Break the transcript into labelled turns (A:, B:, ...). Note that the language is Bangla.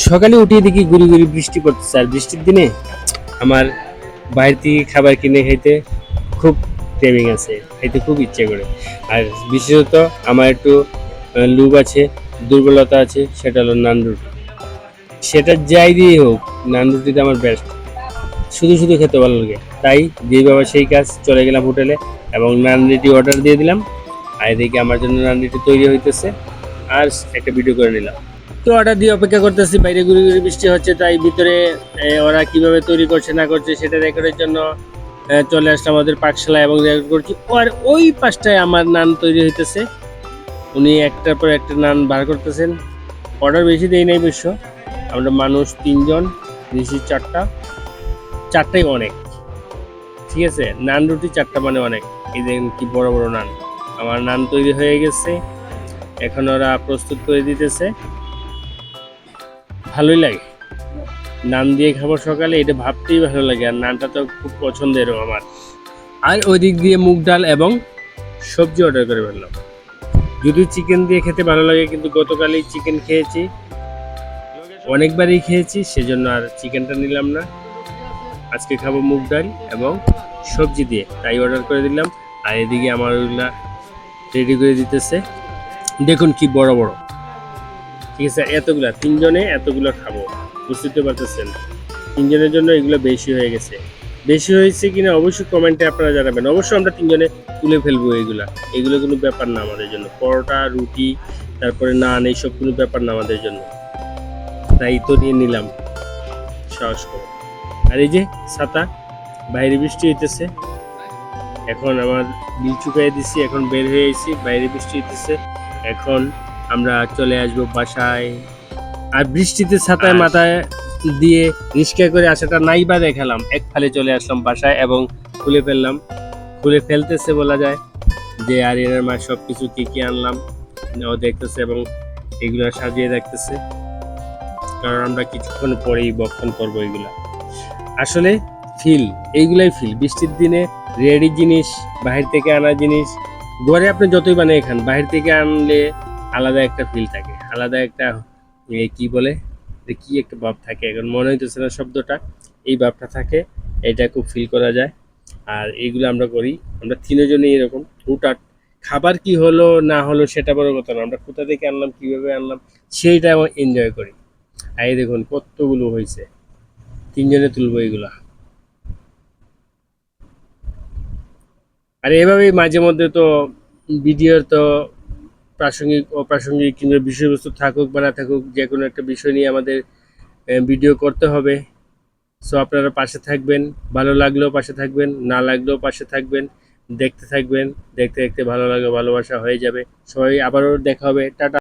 A: সকালে উঠিয়ে দেখি গুড়ি গুড়ি বৃষ্টি পড়তেছে, আর বৃষ্টির দিনে আমার বাইরে থেকে খাবার কিনে খাইতে খুব ক্রেভিং আছে, খাইতে খুব ইচ্ছে করে। আর বিশেষত আমার একটু লোভ আছে, দুর্বলতা আছে, সেটা হলো নান রুটি। সেটা যাই দিয়ে হোক, নান রুটিটা আমার বেস্ট। শুধু শুধু খেতে ভালো লাগে, তাই যেই বাবা সেই কাজ, চলে গেলাম হোটেলে এবং নান রুটি অর্ডার দিয়ে দিলাম। আর এদিকে আমার জন্য নান রুটি তৈরি হইতেছে, আর একটা ভিডিও করে নিলাম। তো অর্ডার দিয়ে অপেক্ষা করতেছি, বাইরে গুড়ি গুড়ি বৃষ্টি হচ্ছে, তাই ভিতরে ওরা কিভাবে তৈরি করছে না করছে সেটা রেকর্ডের জন্য চলে আসলাম আমাদের পাকশালা এবং রেকর্ড করছি। আর ওই পাশটায় আমার নান তৈরি হইতেছে, উনি একটার পর একটা নান বার করতেছেন। অর্ডার বেশি দেই নাই অবশ্য, আমরা মানুষ 3 জন, দিয়েছি 4টা। 4টাই অনেক, ঠিক আছে। নান রুটি 4টা মানে অনেক। এই দেখেন কি বড় বড় নান। আমার নান তৈরি হয়ে গেছে, এখন ওরা প্রস্তুত করে দিতেছে। ভালোই লাগে, নান দিয়ে খাবো সকালে, এটা ভাবতেই ভালো লাগে। আর নানটা তো খুব পছন্দেরও আমার। আর ওই দিক দিয়ে মুগ ডাল এবং সবজি অর্ডার করে ফেললাম। যদিও চিকেন দিয়ে খেতে ভালো লাগে, কিন্তু গতকালই চিকেন খেয়েছি, অনেকবারই খেয়েছি, সেজন্য আর চিকেনটা নিলাম না। আজকে খাবো মুগ ডাল এবং সবজি দিয়ে, তাই অর্ডার করে দিলাম। আর এদিকে আমার ওইগুলা রেডি করে দিতেছে, দেখুন কি বড় বড়, ঠিক আছে। এতগুলা 3 জনে এতগুলো খাবো, বুঝতে পারতেছেন। 3 জনের জন্য এগুলো বেশি হয়ে গেছে। বেশি হয়েছে কিনা অবশ্যই কমেন্টে আপনারা জানাবেন। অবশ্যই আমরা 3 জনে তুলে ফেলবো এগুলো কোনো ব্যাপার না আমাদের জন্য। পরোটা, রুটি, তারপরে নান, এইসব কোনো ব্যাপার না আমাদের জন্য। তাই তো নিয়ে নিলাম সাহস করে। আর এই যে ছাতা, বাইরে বৃষ্টি হইতেছে, এখন আমার বিল চুকাই দিছি, এখন বের হয়ে আইছি, বাইরে বৃষ্টি হইতেছে। এখন আমরা চলে আসবো বাসায়। আর বৃষ্টিতে ছাতায় মাথায় দিয়ে রিস্কা করে আসাটা নাই বা দেখালাম, এক ফালে চলে আসলাম বাসায় এবং খুলে ফেললাম। খুলে ফেলতেছে বলা যায় যে, আর এর মা সব কিছু কি কি আনলাম ও দেখতেছে এবং এগুলো সাজিয়ে দেখতেছে, কারণ আমরা কিছুক্ষণ পরেই বক্ষণ করবো এগুলা। আসলে ফিল, এইগুলাই ফিল বৃষ্টির দিনে। রেডি জিনিস, বাহির থেকে আনা জিনিস, ঘরে আপনি যতই বানিয়ে খান, বাহির থেকে আনলে আলাদা একটা ফিল থাকে, আলাদা একটা কি বলে, কি একটা ভাব থাকে, এখন মনে হইতেছে না শব্দটা, এই ভাবটা থাকে, এটা খুব ফিল করা যায়। আর এইগুলো আমরা করি, আমরা 3জনই এরকম হুটহাট। খাবার কি হলো না হলো সেটা বড় কথা না, আমরা কোথা থেকে আনলাম, কিভাবে আনলাম, সেইটা আমরা এনজয় করি। আর এই দেখুন কতগুলো হয়েছে, 3জনে তুলবো এগুলা। আর এভাবেই মাঝে মধ্যে তো ভিডিওর তো প্রাসঙ্গিক অপ্রাসঙ্গিক কিংবা বিষয়বস্তু থাকুক বা না থাকুক, যে কোনো একটা বিষয় নিয়ে আমাদের ভিডিও করতে হবে। সো আপনারা পাশে থাকবেন, ভালো লাগলেও পাশে থাকবেন, না লাগলেও পাশে থাকবেন, দেখতে থাকবেন, দেখতে দেখতে ভালো লাগবে, ভালোবাসা হয়ে যাবে। সবাই আবারও দেখা হবে, টাটা।